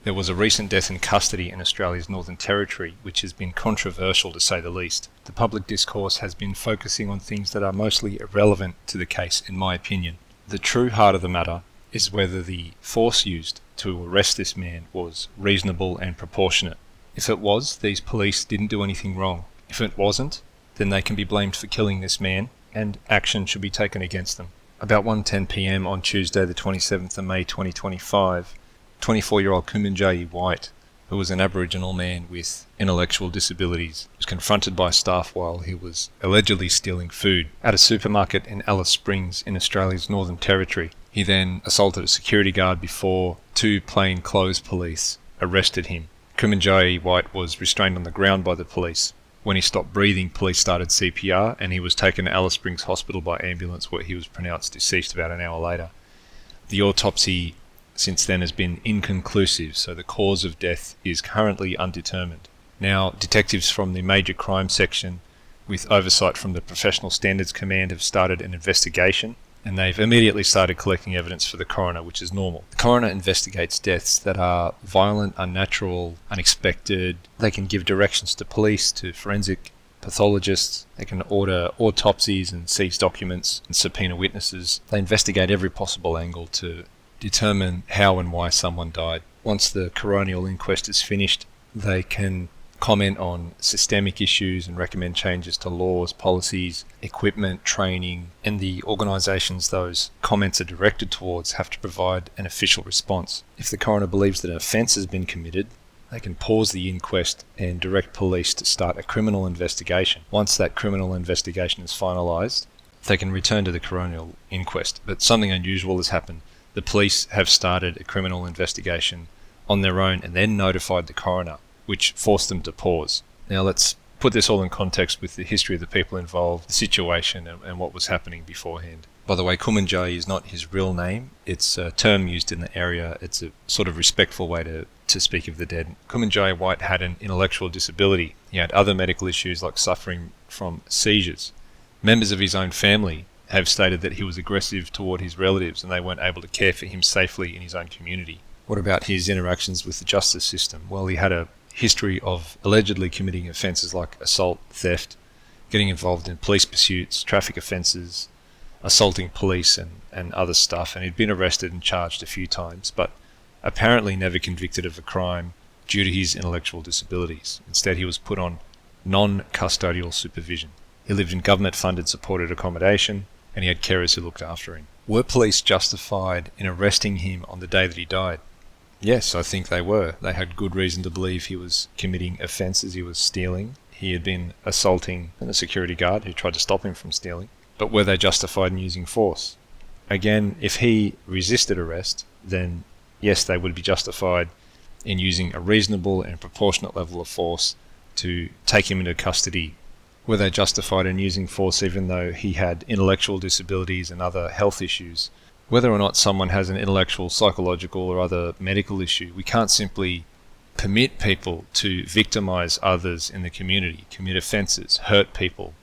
There was a recent death in custody in Australia's Northern Territory, which has been controversial to say the least. The public discourse has been focusing on things that are mostly irrelevant to the case, in my opinion. The true heart of the matter is whether the force used to arrest this man was reasonable and proportionate. If it was, these police didn't do anything wrong. If it wasn't, then they can be blamed for killing this man, and action should be taken against them. About 1:10 p.m. on Tuesday the 27th of May 2025, 24-year-old Kumanjayi White, who was an Aboriginal man with intellectual disabilities, was confronted by staff while he was allegedly stealing food at a supermarket in Alice Springs in Australia's Northern Territory. He then assaulted a security guard before two plainclothes police arrested him. Kumanjayi White was restrained on the ground by the police. When he stopped breathing, police started CPR and he was taken to Alice Springs Hospital by ambulance, where he was pronounced deceased about an hour later. The autopsy since then has been inconclusive, so the cause of death is currently undetermined. Now, detectives from the Major Crime Section, with oversight from the Professional Standards Command, have started an investigation, and they've immediately started collecting evidence for the coroner, which is normal. The coroner investigates deaths that are violent, unnatural, unexpected. They can give directions to police, to forensic pathologists. They can order autopsies and seize documents and subpoena witnesses. They investigate every possible angle to determine how and why someone died. Once the coronial inquest is finished, they can comment on systemic issues and recommend changes to laws, policies, equipment, training, and the organisations those comments are directed towards have to provide an official response. If the coroner believes that an offence has been committed, they can pause the inquest and direct police to start a criminal investigation. Once that criminal investigation is finalised, they can return to the coronial inquest. But something unusual has happened. The police have started a criminal investigation on their own and then notified the coroner, which forced them to pause. Now let's put this all in context with the history of the people involved, the situation, and what was happening beforehand. By the way, Kumanjayi is not his real name. It's a term used in the area. It's a sort of respectful way to speak of the dead. Kumanjayi White had an intellectual disability. He had other medical issues like suffering from seizures. Members of his own family have stated that he was aggressive toward his relatives and they weren't able to care for him safely in his own community. What about his interactions with the justice system? Well, he had a history of allegedly committing offences like assault, theft, getting involved in police pursuits, traffic offences, assaulting police and other stuff, and he'd been arrested and charged a few times, but apparently never convicted of a crime due to his intellectual disabilities. Instead, he was put on non-custodial supervision. He lived in government-funded supported accommodation, and he had carers who looked after him. Were police justified in arresting him on the day that he died? Yes, I think they were. They had good reason to believe he was committing offences. He was stealing. He had been assaulting a security guard who tried to stop him from stealing. But were they justified in using force? Again, if he resisted arrest, then yes, they would be justified in using a reasonable and proportionate level of force to take him into custody. Were they justified in using force even though he had intellectual disabilities and other health issues? Whether or not someone has an intellectual, psychological or other medical issue, we can't simply permit people to victimise others in the community, commit offences, hurt people.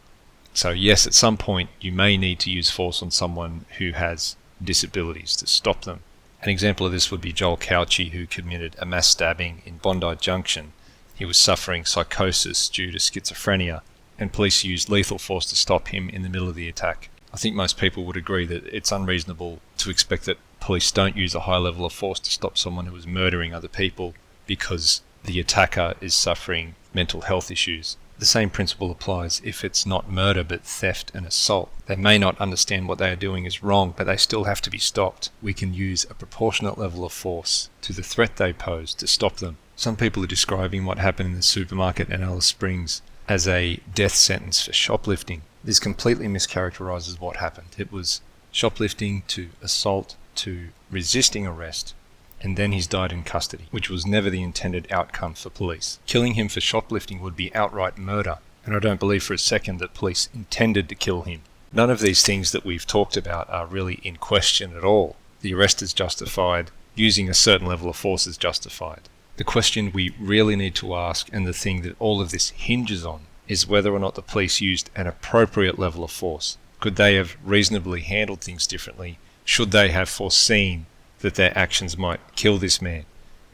So yes, at some point you may need to use force on someone who has disabilities to stop them. An example of this would be Joel Cauchi, who committed a mass stabbing in Bondi Junction. He was suffering psychosis due to schizophrenia, and police used lethal force to stop him in the middle of the attack. I think most people would agree that it's unreasonable to expect that police don't use a high level of force to stop someone who is murdering other people because the attacker is suffering mental health issues. The same principle applies if it's not murder but theft and assault. They may not understand what they are doing is wrong, but they still have to be stopped. We can use a proportionate level of force to the threat they pose to stop them. Some people are describing what happened in the supermarket in Alice Springs as a death sentence for shoplifting. This completely mischaracterises what happened. It was shoplifting to assault to resisting arrest, and then he's died in custody, which was never the intended outcome for police. Killing him for shoplifting would be outright murder, and I don't believe for a second that police intended to kill him. None of these things that we've talked about are really in question at all. The arrest is justified, using a certain level of force is justified. The question we really need to ask, and the thing that all of this hinges on, is whether or not the police used an appropriate level of force. Could they have reasonably handled things differently? Should they have foreseen that their actions might kill this man?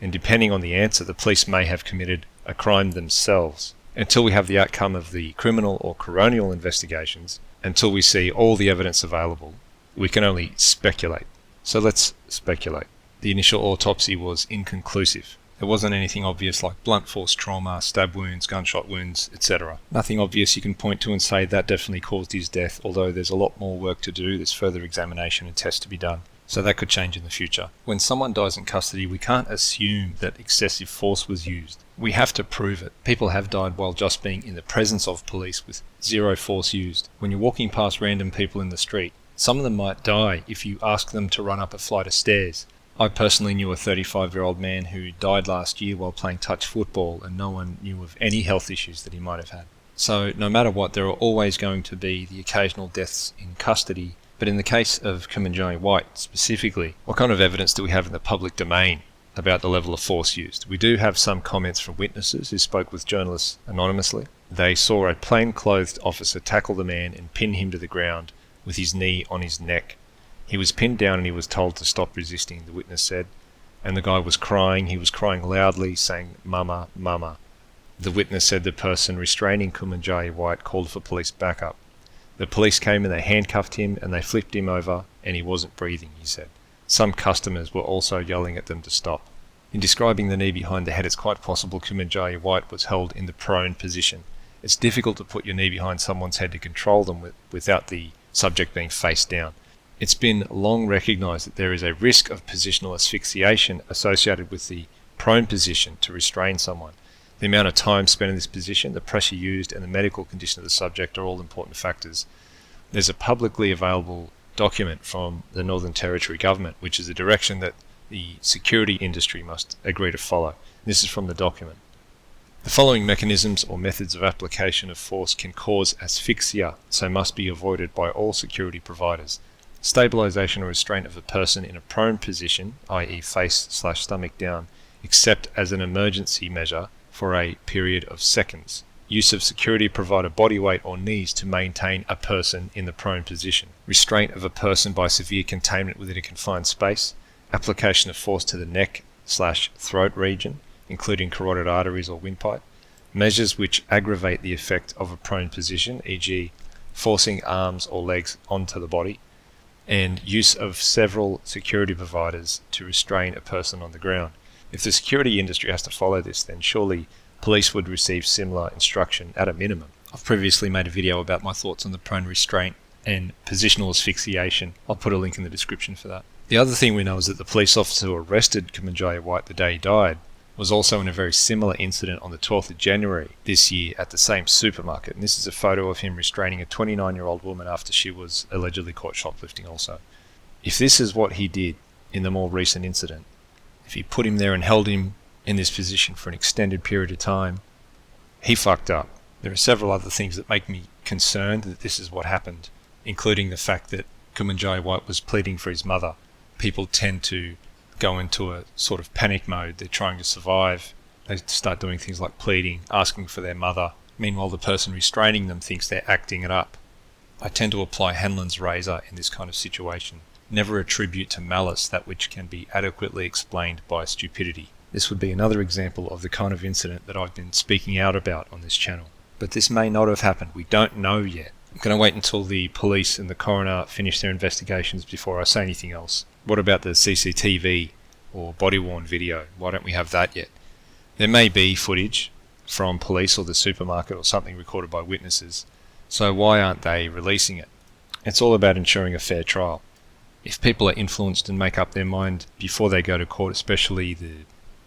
and depending on the answer, the police may have committed a crime themselves. Until we have the outcome of the criminal or coronial investigations, until we see all the evidence available, we can only speculate. So let's speculate. The initial autopsy was inconclusive. There wasn't anything obvious like blunt force trauma, stab wounds, gunshot wounds, etc. Nothing obvious you can point to and say that definitely caused his death, although there's a lot more work to do. There's further examination and tests to be done. So that could change in the future. When someone dies in custody, we can't assume that excessive force was used. We have to prove it. People have died while just being in the presence of police with zero force used. When you're walking past random people in the street, some of them might die if you ask them to run up a flight of stairs. I personally knew a 35-year-old man who died last year while playing touch football, and no one knew of any health issues that he might have had. So no matter what, there are always going to be the occasional deaths in custody. But in the case of Kumanjayi White specifically, what kind of evidence do we have in the public domain about the level of force used? We do have some comments from witnesses who spoke with journalists anonymously. They saw a plainclothed officer tackle the man and pin him to the ground with his knee on his neck. He was pinned down and he was told to stop resisting, the witness said, and the guy was crying. He was crying loudly, saying, "Mama, mama." The witness said the person restraining Kumanjayi White called for police backup. The police came and they handcuffed him and they flipped him over and he wasn't breathing, he said. Some customers were also yelling at them to stop. In describing the knee behind the head, it's quite possible Kumanjayi White was held in the prone position. It's difficult to put your knee behind someone's head to control them without the subject being face down. It's been long recognised that there is a risk of positional asphyxiation associated with the prone position to restrain someone. The amount of time spent in this position, the pressure used, and the medical condition of the subject are all important factors. There's a publicly available document from the Northern Territory government, which is a direction that the security industry must agree to follow. This is from the document. The following mechanisms or methods of application of force can cause asphyxia, so must be avoided by all security providers. Stabilization or restraint of a person in a prone position, i.e. face/stomach down, except as an emergency measure for a period of seconds. Use of security provider body weight or knees to maintain a person in the prone position. Restraint of a person by severe containment within a confined space. Application of force to the neck/throat region, including carotid arteries or windpipe. Measures which aggravate the effect of a prone position, e.g. forcing arms or legs onto the body. And use of several security providers to restrain a person on the ground. If the security industry has to follow this, then surely police would receive similar instruction at a minimum. I've previously made a video about my thoughts on the prone restraint and positional asphyxiation. I'll put a link in the description for that. The other thing we know is that the police officer who arrested Kumanjayi White the day he died was also in a very similar incident on the 12th of January this year at the same supermarket. And this is a photo of him restraining a 29-year-old woman after she was allegedly caught shoplifting also. If this is what he did in the more recent incident, if he put him there and held him in this position for an extended period of time, he fucked up. There are several other things that make me concerned that this is what happened, including the fact that Kumanjayi White was pleading for his mother. People tend to go into a sort of panic mode. They're trying to survive. They start doing things like pleading, asking for their mother. Meanwhile, the person restraining them thinks they're acting it up. I tend to apply Hanlon's razor in this kind of situation. Never attribute to malice that which can be adequately explained by stupidity. This would be another example of the kind of incident that I've been speaking out about on this channel. But this may not have happened. We don't know yet. I'm going to wait until the police and the coroner finish their investigations before I say anything else. What about the CCTV or body-worn video? Why don't we have that yet? There may be footage from police or the supermarket or something recorded by witnesses, so why aren't they releasing it? It's all about ensuring a fair trial. If people are influenced and make up their mind before they go to court, especially the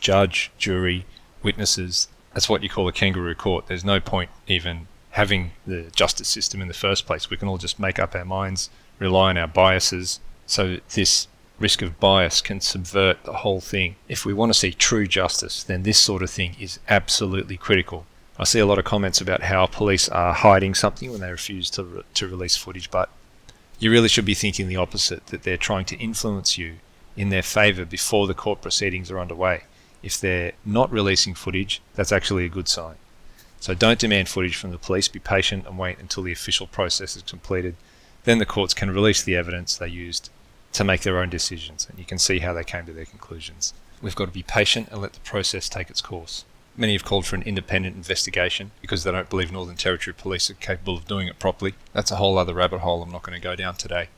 judge, jury, witnesses, that's what you call a kangaroo court. There's no point even having the justice system in the first place. We can all just make up our minds, rely on our biases, so this risk of bias can subvert the whole thing. If we want to see true justice, then this sort of thing is absolutely critical. I see a lot of comments about how police are hiding something when they refuse to release footage, but you really should be thinking the opposite, that they're trying to influence you in their favour before the court proceedings are underway. If they're not releasing footage, that's actually a good sign. So don't demand footage from the police, be patient and wait until the official process is completed. Then the courts can release the evidence they used to make their own decisions, and you can see how they came to their conclusions. We've got to be patient and let the process take its course. Many have called for an independent investigation because they don't believe Northern Territory Police are capable of doing it properly. That's a whole other rabbit hole I'm not going to go down today.